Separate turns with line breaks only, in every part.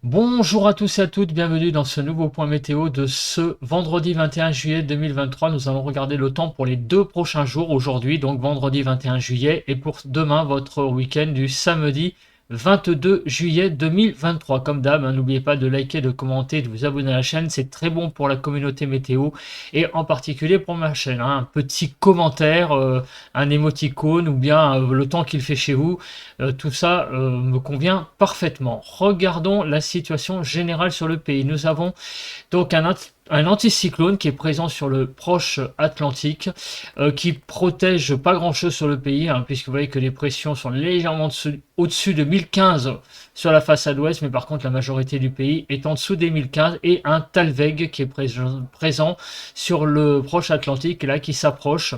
Bonjour à tous et à toutes, bienvenue dans ce nouveau point météo de ce vendredi 21 juillet 2023. Nous allons regarder le temps pour les 2 prochains jours, aujourd'hui donc vendredi 21 juillet et pour demain votre week-end du samedi 22 juillet 2023. Comme d'hab, n'oubliez pas de liker, de commenter, de vous abonner à la chaîne, c'est très bon pour la communauté météo et en particulier pour ma chaîne. Un petit commentaire, un émoticône ou bien le temps qu'il fait chez vous. Tout ça me convient parfaitement. Regardons la situation générale sur le pays. Nous avons donc un anticyclone qui est présent sur le proche Atlantique, qui protège pas grand-chose sur le pays, puisque vous voyez que les pressions sont légèrement au-dessus de 1015 sur la façade ouest, mais par contre la majorité du pays est en dessous des 1015, et un Talweg qui est présent sur le proche Atlantique, là qui s'approche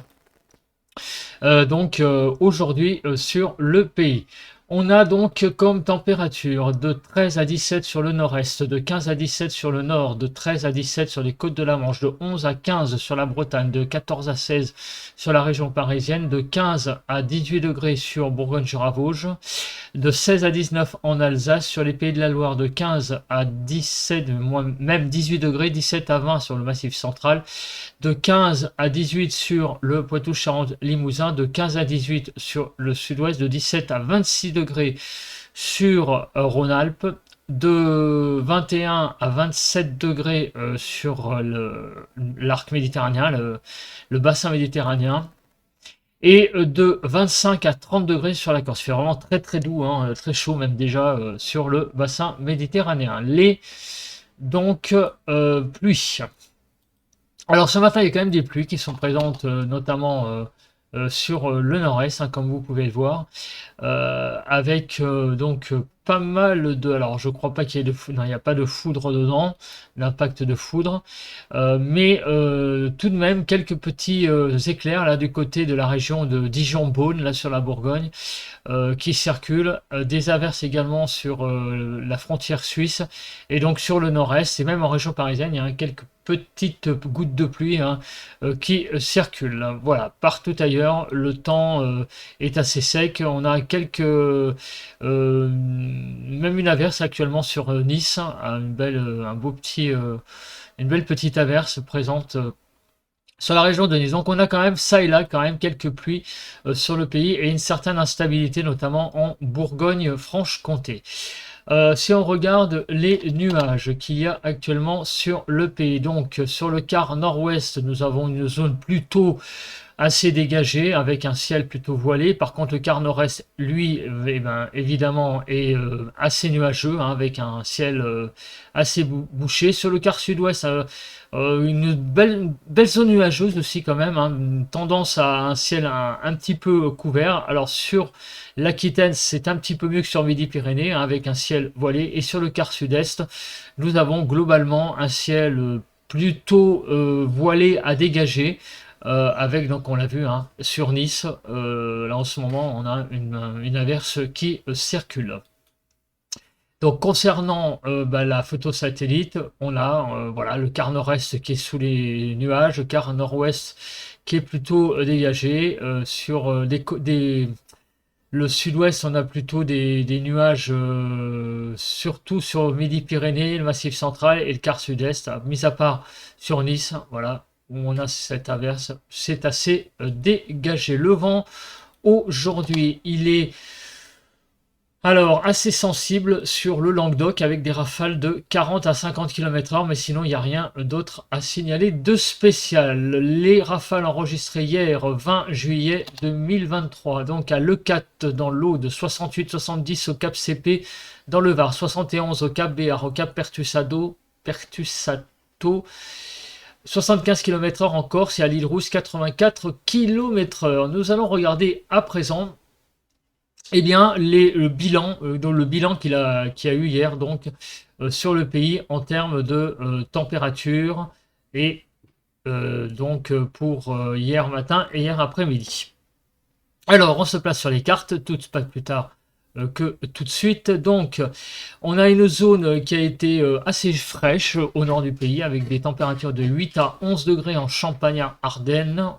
aujourd'hui sur le pays. On a donc comme température de 13 à 17 sur le nord-est, de 15 à 17 sur le nord, de 13 à 17 sur les côtes de la Manche, de 11 à 15 sur la Bretagne, de 14 à 16 sur la région parisienne, de 15 à 18 degrés sur Bourgogne-sur-Vosges, de 16 à 19 en Alsace, sur les Pays de la Loire, de 15 à 17, même 18 degrés, 17 à 20 sur le Massif central, de 15 à 18 sur le Poitou-Charentes-Limousin, de 15 à 18 sur le sud-ouest, de 17 à 26 degrés sur Rhône-Alpes, de 21 à 27 degrés sur l'arc méditerranéen, le bassin méditerranéen, et de 25 à 30 degrés sur la Corse. Il fait vraiment très très doux, très chaud même déjà sur le bassin méditerranéen. Pluies. Alors ce matin, il y a quand même des pluies qui sont présentes, notamment sur le nord-est, comme vous pouvez le voir, avec pas mal de... Alors je crois pas qu'il y ait de foudre, non, il n'y a pas de foudre dedans, l'impact de foudre, mais tout de même quelques petits éclairs là du côté de la région de Dijon-Beaune, là sur la Bourgogne, qui circulent, des averses également sur la frontière suisse et donc sur le nord-est et même en région parisienne, il y a quelques petites gouttes de pluie qui circulent. Voilà, partout ailleurs, le temps est assez sec. On a même une averse actuellement sur Nice, une belle petite averse présente sur la région de Nice. Donc on a quand même ça et là quand même quelques pluies sur le pays et une certaine instabilité notamment en Bourgogne-Franche-Comté. Si on regarde les nuages qu'il y a actuellement sur le pays, donc sur le quart nord-ouest, nous avons une zone plutôt assez dégagé, avec un ciel plutôt voilé. Par contre, le quart nord-est, lui, évidemment, est assez nuageux, avec un ciel assez bouché. Sur le quart sud-ouest, une belle zone nuageuse aussi quand même, une tendance à un ciel un petit peu couvert. Alors sur l'Aquitaine, c'est un petit peu mieux que sur Midi-Pyrénées, avec un ciel voilé. Et sur le quart sud-est, nous avons globalement un ciel plutôt voilé à dégager, avec, donc on l'a vu sur Nice, là en ce moment on a une averse qui circule. Donc concernant la photo satellite, on a voilà, le quart nord-est qui est sous les nuages, le quart nord-ouest qui est plutôt dégagé. Sur le sud-ouest, on a plutôt des nuages, surtout sur Midi-Pyrénées, le Massif central et le quart sud-est, mis à part sur Nice, voilà, où on a cette averse, c'est assez dégagé. Le vent, aujourd'hui, il est alors assez sensible sur le Languedoc avec des rafales de 40 à 50 km/h, mais sinon il n'y a rien d'autre à signaler de spécial. Les rafales enregistrées hier 20 juillet 2023, donc à Leucate dans l'Aude, 68-70 au Cap CP dans le Var, 71 au Cap Béar, au Cap Pertusato, 75 km/h en Corse, et à l'île Rousse 84 km/h. Nous allons regarder à présent le bilan qu'il a eu hier donc sur le pays en termes de température et pour hier matin et hier après-midi. Alors on se place sur les cartes, pas plus tard que tout de suite. Donc on a une zone qui a été assez fraîche au nord du pays, avec des températures de 8 à 11 degrés en Champagne-Ardenne,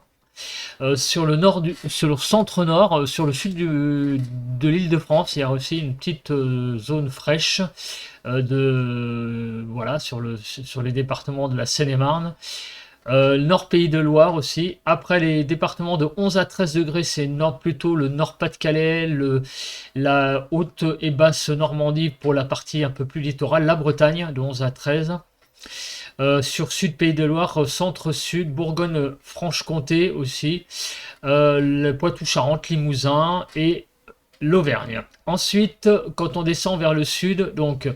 Sur le nord sur le centre-nord, sur le sud de l'Île-de-France, il y a aussi une petite zone fraîche voilà, sur les départements de la Seine-et-Marne. Nord Pays de Loire aussi. Après les départements de 11 à 13 degrés, c'est plutôt le Nord Pas-de-Calais, la haute et basse Normandie pour la partie un peu plus littorale, la Bretagne de 11 à 13. Sur Sud Pays de Loire, Centre-Sud, Bourgogne-Franche-Comté aussi, le Poitou-Charentes, Limousin et l'Auvergne. Ensuite, quand on descend vers le sud, donc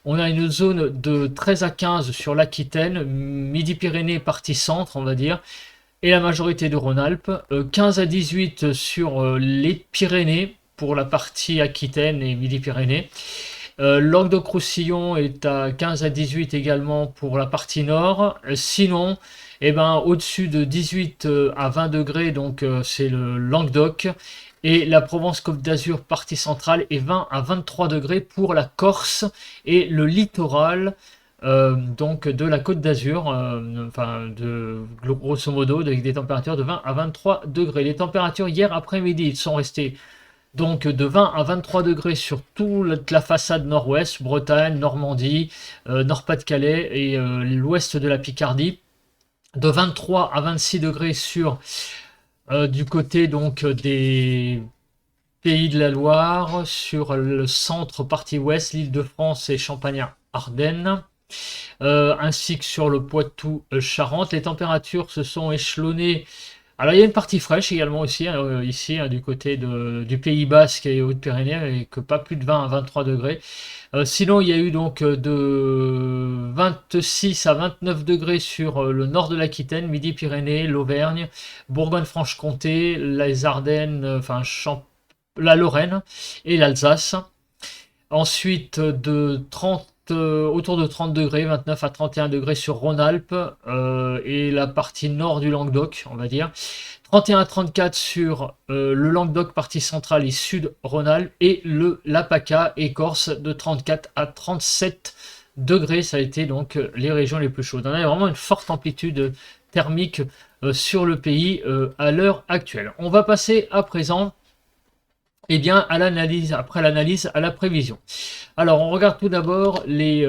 on a une zone de 13 à 15 sur l'Aquitaine, Midi-Pyrénées partie centre, on va dire, et la majorité de Rhône-Alpes, 15 à 18 sur les Pyrénées pour la partie Aquitaine et Midi-Pyrénées. Languedoc-Roussillon est à 15 à 18 également pour la partie nord. Sinon, au-dessus de 18 à 20 degrés, donc c'est le Languedoc. Et la Provence-Côte d'Azur, partie centrale, est 20 à 23 degrés pour la Corse et le littoral donc de la Côte d'Azur, grosso modo, avec des températures de 20 à 23 degrés. Les températures hier après-midi sont restées donc de 20 à 23 degrés sur toute la façade nord-ouest, Bretagne, Normandie, Nord-Pas-de-Calais et l'ouest de la Picardie. De 23 à 26 degrés sur du côté donc des Pays de la Loire, sur le centre partie ouest, l'Île-de-France et Champagne-Ardenne, ainsi que sur le Poitou-Charentes. Les températures se sont échelonnées. Alors il y a une partie fraîche également aussi, ici, du côté du Pays Basque et Hautes-Pyrénées, avec pas plus de 20 à 23 degrés. Sinon, il y a eu donc de 26 à 29 degrés sur le nord de l'Aquitaine, Midi-Pyrénées, l'Auvergne, Bourgogne-Franche-Comté, les Ardennes, la Lorraine et l'Alsace. Ensuite, autour de 30 degrés, 29 à 31 degrés sur Rhône-Alpes et la partie nord du Languedoc, on va dire. 31 à 34 sur le Languedoc, partie centrale et sud Rhône-Alpes, et la PACA et Corse de 34 à 37 degrés. Ça a été donc les régions les plus chaudes. On a vraiment une forte amplitude thermique sur le pays à l'heure actuelle. On va passer à présent à l'analyse, après l'analyse, à la prévision. Alors, on regarde tout d'abord les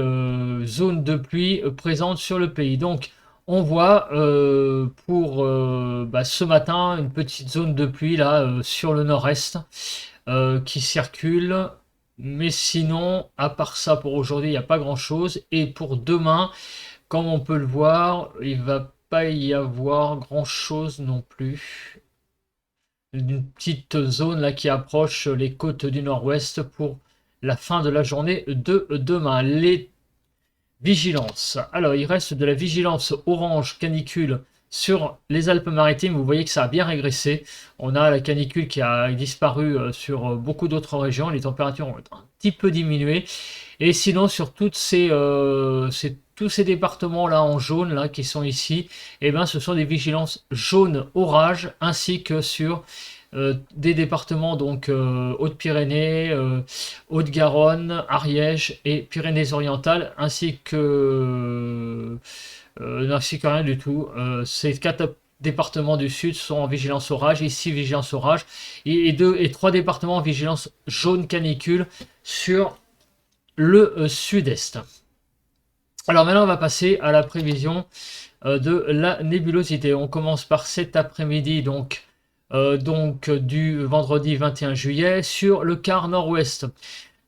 zones de pluie présentes sur le pays. Donc, on voit pour ce matin une petite zone de pluie là sur le nord-est qui circule. Mais sinon, à part ça, pour aujourd'hui, il n'y a pas grand-chose. Et pour demain, comme on peut le voir, il ne va pas y avoir grand-chose non plus. Une petite zone là qui approche les côtes du nord-ouest pour la fin de la journée de demain. Les vigilances. Alors, il reste de la vigilance orange canicule sur les Alpes-Maritimes. Vous voyez que ça a bien régressé. On a la canicule qui a disparu sur beaucoup d'autres régions. Les températures ont un petit peu diminué. Et sinon, sur tous ces départements-là en jaune là, qui sont ici, ce sont des vigilances jaune orage, ainsi que sur des départements donc Hautes-Pyrénées, Haute-Garonne, Ariège et Pyrénées-Orientales, ainsi que rien du tout. Ces 4 départements du sud sont en vigilance orage, ici vigilance orage, et 3 départements en vigilance jaune canicule sur le sud-est. Alors maintenant on va passer à la prévision de la nébulosité. On commence par cet après-midi donc du vendredi 21 juillet sur le quart nord-ouest.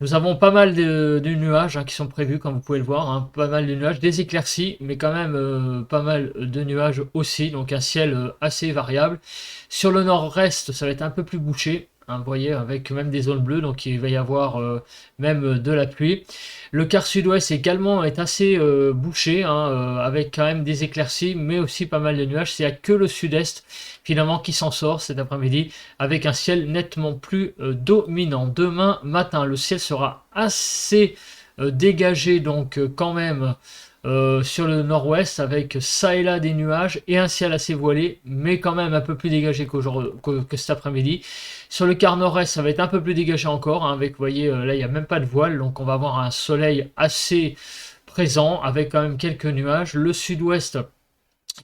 Nous avons pas mal de nuages qui sont prévus, comme vous pouvez le voir, pas mal de nuages, des éclaircies, mais quand même pas mal de nuages aussi, donc un ciel assez variable. Sur le nord-est, ça va être un peu plus bouché, vous voyez, avec même des zones bleues, donc il va y avoir même de la pluie. Le quart sud-ouest également est assez bouché, avec quand même des éclaircies, mais aussi pas mal de nuages. Il n'y a que le sud-est finalement qui s'en sort cet après-midi, avec un ciel nettement plus dominant. Demain matin, le ciel sera assez dégagé, donc quand même sur le nord-ouest, avec ça et là des nuages et un ciel assez voilé, mais quand même un peu plus dégagé que cet après-midi. Sur le quart nord-est, ça va être un peu plus dégagé encore, avec, vous voyez, là il n'y a même pas de voile, donc on va avoir un soleil assez présent, avec quand même quelques nuages. Le sud-ouest,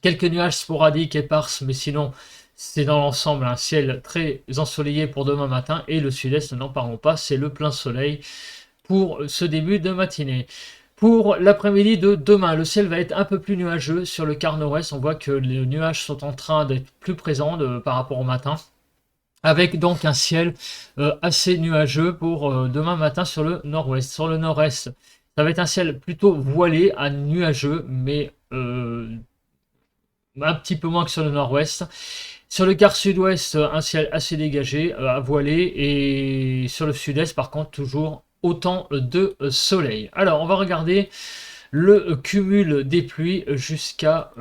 quelques nuages sporadiques, éparses, mais sinon C'est dans l'ensemble un ciel très ensoleillé pour demain matin et le sud-est, n'en parlons pas, c'est le plein soleil pour ce début de matinée. Pour l'après-midi de demain, le ciel va être un peu plus nuageux sur le quart nord-ouest. On voit que les nuages sont en train d'être plus présents par rapport au matin, avec donc un ciel assez nuageux pour demain matin sur le nord-ouest. Sur le nord-est, ça va être un ciel plutôt voilé à nuageux, mais un petit peu moins que sur le nord-ouest. Sur le quart sud-ouest, un ciel assez dégagé, à voilé, et sur le sud-est, par contre, toujours autant de soleil. Alors, on va regarder le cumul des pluies jusqu'à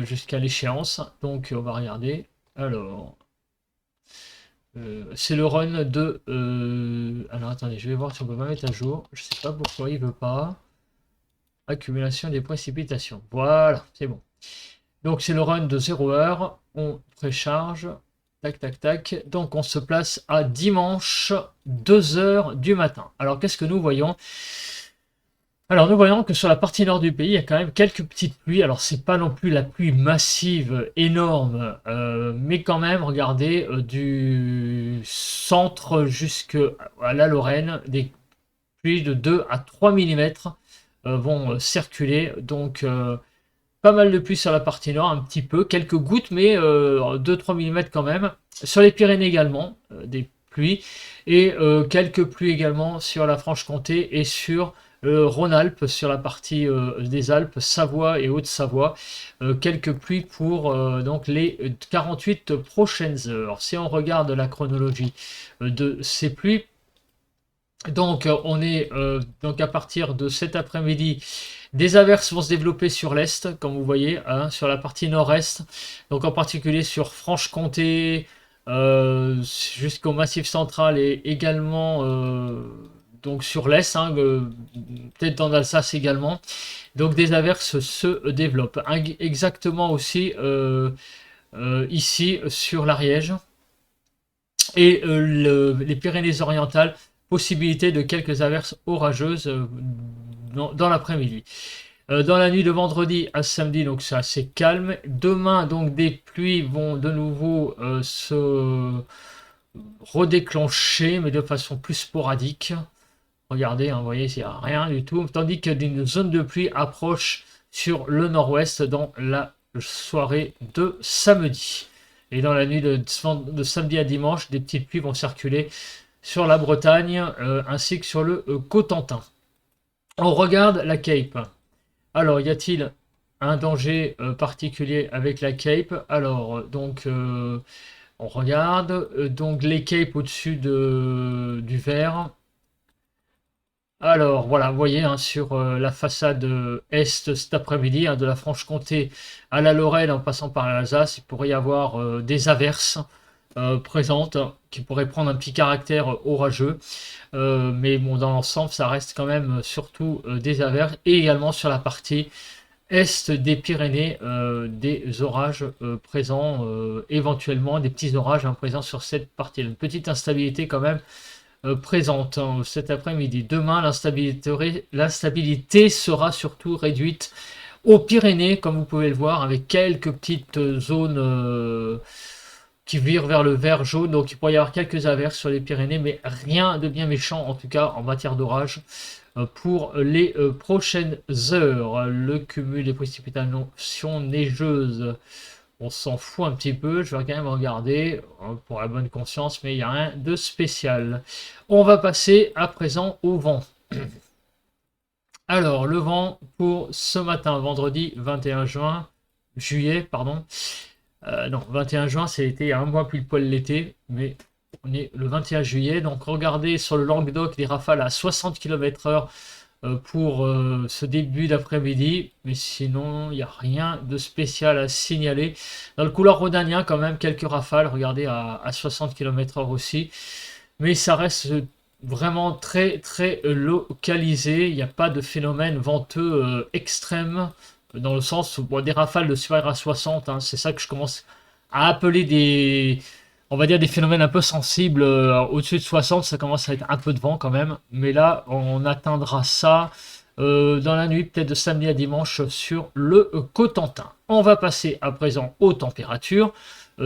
jusqu'à l'échéance. Donc, on va regarder. Alors, c'est le run de. Alors, attendez, je vais voir si on peut pas mettre à jour. Je sais pas pourquoi il veut pas. Accumulation des précipitations. Voilà, c'est bon. Donc c'est le run de 0 heure, on précharge, tac tac tac, donc on se place à dimanche 2 heures du matin. Alors qu'est-ce que nous voyons? Alors nous voyons que sur la partie nord du pays, il y a quand même quelques petites pluies, alors c'est pas non plus la pluie massive, énorme, mais quand même, regardez, du centre jusqu'à la Lorraine, des pluies de 2 à 3 mm vont circuler, donc pas mal de pluie sur la partie nord, un petit peu, quelques gouttes, mais 2-3 mm quand même. Sur les Pyrénées également, des pluies, et quelques pluies également sur la Franche-Comté et sur Rhône-Alpes, sur la partie des Alpes, Savoie et Haute-Savoie. Quelques pluies pour donc les 48 prochaines heures. Si on regarde la chronologie de ces pluies, donc on est donc à partir de cet après-midi, des averses vont se développer sur l'est, comme vous voyez, hein, sur la partie nord-est, donc en particulier sur Franche-Comté, jusqu'au Massif central et également donc sur l'est, hein, peut-être dans l'Alsace également. Donc des averses se développent. Exactement aussi ici sur l'Ariège et les Pyrénées-Orientales. Possibilité de quelques averses orageuses dans l'après-midi. Dans la nuit de vendredi à samedi, donc c'est assez calme. Demain, donc des pluies vont de nouveau se redéclencher, mais de façon plus sporadique. Regardez, hein, vous voyez, il n'y a rien du tout. Tandis que une zone de pluie approche sur le nord-ouest dans la soirée de samedi. Et dans la nuit de samedi à dimanche, des petites pluies vont circuler sur la Bretagne ainsi que sur le Cotentin. On regarde la Cape. Alors, y a-t-il un danger particulier avec la Cape? Alors, donc, on regarde. Donc, les Capes au-dessus du vert. Alors, voilà, vous voyez, hein, sur la façade est cet après-midi, hein, de la Franche-Comté à la Lorraine, en passant par l'Alsace, il pourrait y avoir des averses présentes qui pourraient prendre un petit caractère orageux. Mais bon, dans l'ensemble, ça reste quand même surtout des averses. Et également sur la partie est des Pyrénées, des orages présents, éventuellement des petits orages présents sur cette partie. Une petite instabilité quand même présente hein, cet après-midi. Demain, l'instabilité sera surtout réduite aux Pyrénées, comme vous pouvez le voir, avec quelques petites zones qui virent vers le vert jaune. Donc il pourrait y avoir quelques averses sur les Pyrénées, mais rien de bien méchant, en tout cas en matière d'orage. Pour les prochaines heures, le cumul des précipitations neigeuses, on s'en fout un petit peu, je vais quand même regarder pour la bonne conscience, mais il n'y a rien de spécial. On va passer à présent au vent. Alors, le vent pour ce matin, vendredi 21 juillet, pardon. Non, 21 juin, c'était un mois pile poil l'été, mais on est le 21 juillet. Donc, regardez sur le Languedoc des rafales à 60 km/h pour ce début d'après-midi, mais sinon il n'y a rien de spécial à signaler. Dans le couloir rhodanien, quand même quelques rafales, regardez à 60 km/h aussi, mais ça reste vraiment très très localisé. Il n'y a pas de phénomène venteux extrême, dans le sens où bon, des rafales de supérieur à 60, hein, c'est ça que je commence à appeler des, on va dire des phénomènes un peu sensibles. Au-dessus de 60, ça commence à être un peu de vent quand même. Mais là, on atteindra ça dans la nuit, peut-être de samedi à dimanche sur le Cotentin. On va passer à présent aux températures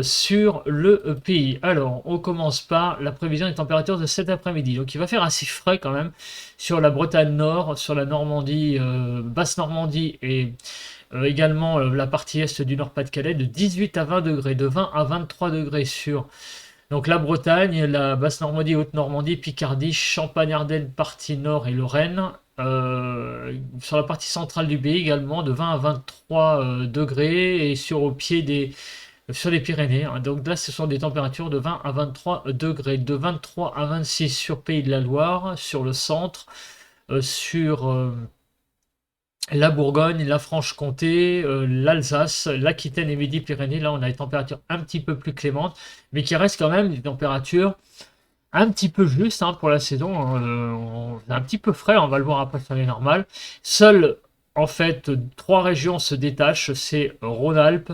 sur le pays. Alors, on commence par la prévision des températures de cet après-midi. Donc, il va faire assez frais quand même sur la Bretagne Nord, sur la Normandie, Basse-Normandie et également la partie est du Nord-Pas-de-Calais de 18 à 20 degrés, de 20 à 23 degrés sur donc la Bretagne, la Basse-Normandie, Haute-Normandie, Picardie, Champagne-Ardenne, partie Nord et Lorraine. Sur la partie centrale du pays également de 20 à 23 degrés et sur les Pyrénées. Hein. Donc là, ce sont des températures de 20 à 23 degrés, de 23 à 26 sur Pays de la Loire, sur le centre, sur la Bourgogne, la Franche-Comté, l'Alsace, l'Aquitaine et Midi-Pyrénées. Là, on a des températures un petit peu plus clémentes, mais qui restent quand même des températures un petit peu justes hein, pour la saison. Hein. On est un petit peu frais, on va le voir après sur les normales. Seules, en fait, 3 régions se détachent, c'est Rhône-Alpes,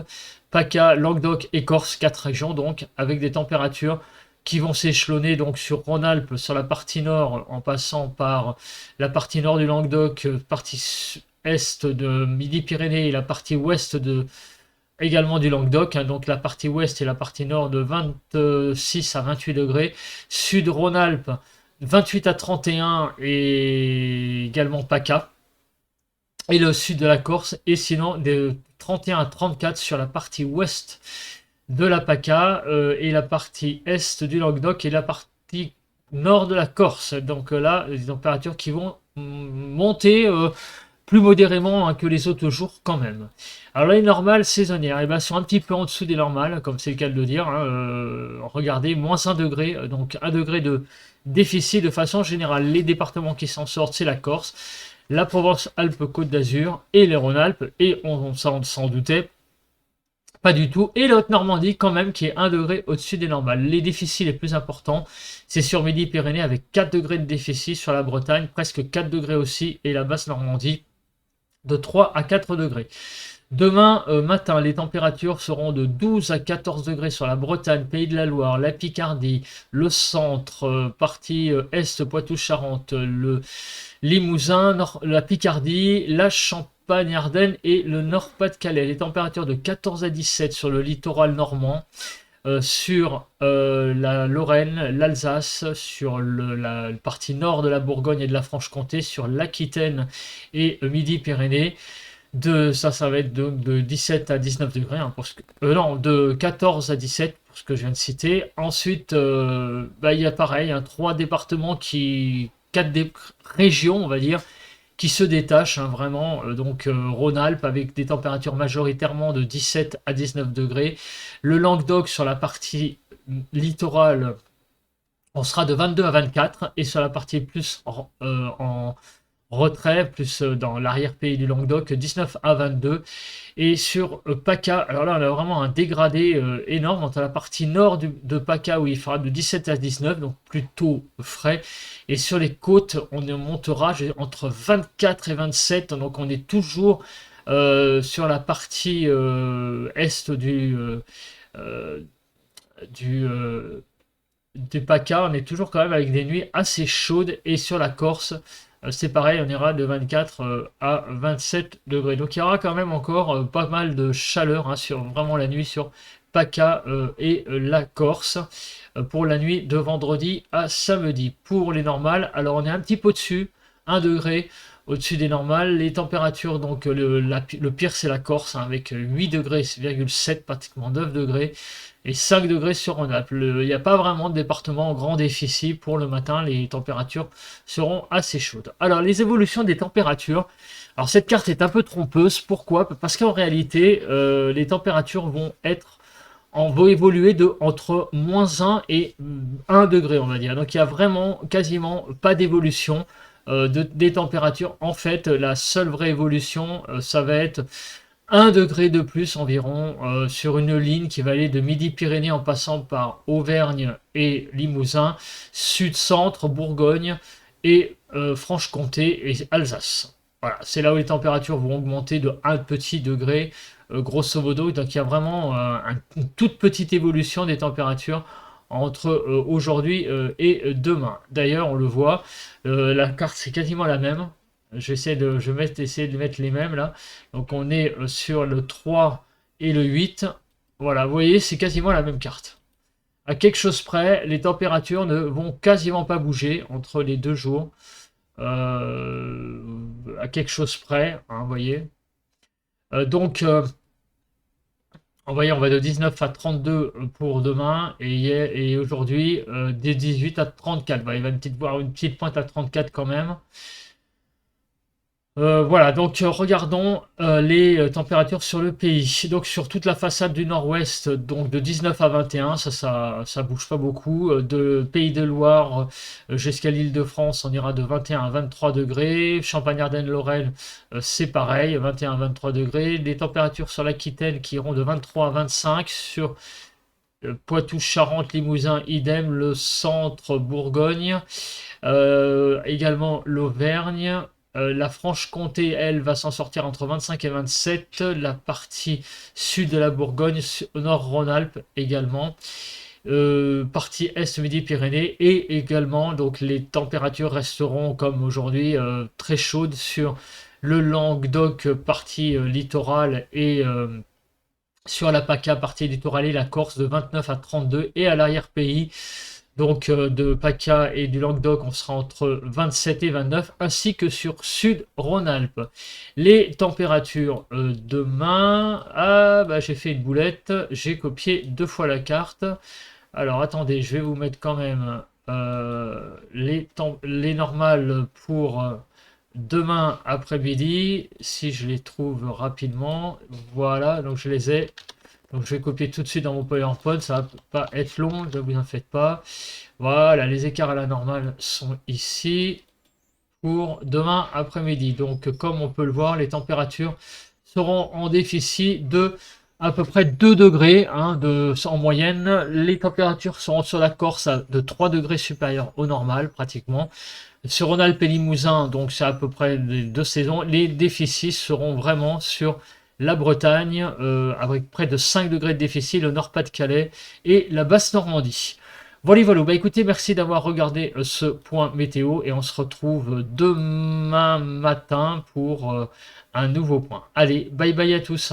PACA, Languedoc et Corse, 4 régions donc, avec des températures qui vont s'échelonner donc sur Rhône-Alpes, sur la partie nord, en passant par la partie nord du Languedoc, partie est de Midi-Pyrénées et la partie ouest également du Languedoc, hein, donc la partie ouest et la partie nord de 26 à 28 degrés, sud Rhône-Alpes 28 à 31 et également PACA, et le sud de la Corse, et sinon de 31 à 34 sur la partie ouest de la PACA et la partie est du Languedoc et la partie nord de la Corse. Donc là, des températures qui vont monter plus modérément hein, que les autres jours quand même. Alors là, les normales saisonnières, ben, sont un petit peu en dessous des normales, comme c'est le cas de le dire. Hein, regardez, moins 1 degré, donc 1 degré de déficit de façon générale. Les départements qui s'en sortent, c'est la Corse, la Provence-Alpes-Côte d'Azur et les Rhône-Alpes, et on s'en doutait, pas du tout. Et la Haute-Normandie, quand même, qui est 1 degré au-dessus des normales. Les déficits les plus importants, c'est sur Midi-Pyrénées avec 4 degrés de déficit, sur la Bretagne, presque 4 degrés aussi, et la Basse-Normandie, de 3 à 4 degrés. Demain matin, les températures seront de 12 à 14 degrés sur la Bretagne, Pays de la Loire, la Picardie, le centre, partie est, Poitou-Charentes, le Limousin, la Picardie, la Champagne-Ardenne et le Nord-Pas-de-Calais. Les températures de 14 à 17 sur le littoral normand, sur la Lorraine, l'Alsace, sur la partie nord de la Bourgogne et de la Franche-Comté, sur l'Aquitaine et Midi-Pyrénées. Ça va être de 17 à 19 degrés, hein, non, de 14 à 17 pour ce que je viens de citer. Ensuite, il y a pareil, hein, 3 départements 4 régions, on va dire, qui se détachent hein, vraiment. Donc Rhône-Alpes avec des températures majoritairement de 17 à 19 degrés. Le Languedoc sur la partie littorale, on sera de 22 à 24 et sur la partie plus en retrait, plus dans l'arrière-pays du Languedoc, 19 à 22. Et sur PACA, alors là, on a vraiment un dégradé énorme entre la partie nord de PACA où il fera de 17 à 19, donc plutôt frais. Et sur les côtes, on montera entre 24 et 27, donc on est toujours sur la partie est du PACA, on est toujours quand même avec des nuits assez chaudes. Et sur la Corse, c'est pareil, on ira de 24 à 27 degrés. Donc il y aura quand même encore pas mal de chaleur hein, sur vraiment la nuit sur PACA et la Corse pour la nuit de vendredi à samedi. Pour les normales, alors on est un petit peu au-dessus, 1 degré au-dessus des normales. Les températures, donc le pire c'est la Corse hein, avec 8 degrés, 7, pratiquement 9 degrés. Et 5 degrés sur Rhône-Alpes. Il n'y a pas vraiment de département en grand déficit pour le matin. Les températures seront assez chaudes. Alors, les évolutions des températures. Alors, cette carte est un peu trompeuse. Pourquoi? Parce qu'en réalité, les températures vont évoluer entre moins 1 et 1 degré, on va dire. Donc, il n'y a vraiment quasiment pas d'évolution des températures. En fait, la seule vraie évolution, ça va être 1 degré de plus environ sur une ligne qui va aller de Midi-Pyrénées en passant par Auvergne et Limousin, Sud-Centre, Bourgogne et Franche-Comté et Alsace. Voilà, c'est là où les températures vont augmenter de 1 petit degré, grosso modo. Donc il y a vraiment une toute petite évolution des températures entre aujourd'hui et demain. D'ailleurs, on le voit, la carte c'est quasiment la même. essayer de mettre les mêmes là. Donc on est sur le 3 et le 8. Voilà, vous voyez, c'est quasiment la même carte. À quelque chose près, les températures ne vont quasiment pas bouger entre les 2 jours. À quelque chose près, hein, vous voyez. Donc, on va de 19 à 32 pour demain et aujourd'hui des 18 à 34. Il va voir une petite pointe à 34 quand même. Voilà, donc regardons les températures sur le pays. Donc sur toute la façade du nord-ouest, donc de 19 à 21, ça bouge pas beaucoup. De Pays de Loire jusqu'à l'Île-de-France, on ira de 21 à 23 degrés. Champagne-Ardenne-Lorraine, c'est pareil, 21 à 23 degrés. Les températures sur l'Aquitaine qui iront de 23 à 25. Sur Poitou, Charente, Limousin, idem. Le centre, Bourgogne. Également l'Auvergne. La Franche-Comté, elle, va s'en sortir entre 25 et 27. La partie sud de la Bourgogne, Nord-Rhône-Alpes également. Partie est Midi-Pyrénées et également donc les températures resteront comme aujourd'hui très chaudes sur le Languedoc partie littorale et sur la PACA partie littorale et la Corse de 29 à 32 et à l'arrière-pays donc de PACA et du Languedoc, on sera entre 27 et 29, ainsi que sur Sud-Rhône-Alpes. Les températures demain... Ah, bah j'ai fait une boulette, j'ai copié 2 fois la carte. Alors attendez, je vais vous mettre quand même les normales pour demain après-midi, si je les trouve rapidement. Voilà, donc je les ai. Donc je vais copier tout de suite dans mon PowerPoint, ça va pas être long, ne vous en faites pas. Voilà, les écarts à la normale sont ici pour demain après-midi. Donc comme on peut le voir, les températures seront en déficit de à peu près 2 degrés hein, en moyenne. Les températures seront sur la Corse de 3 degrés supérieures au normal pratiquement. Sur Rhône-Alpes et Limousin, donc c'est à peu près les 2 saisons. Les déficits seront vraiment sur la Bretagne, avec près de 5 degrés de déficit, le Nord-Pas-de-Calais et la Basse-Normandie. Voilà, voilà. Bah écoutez, merci d'avoir regardé ce point météo et on se retrouve demain matin pour un nouveau point. Allez, bye bye à tous.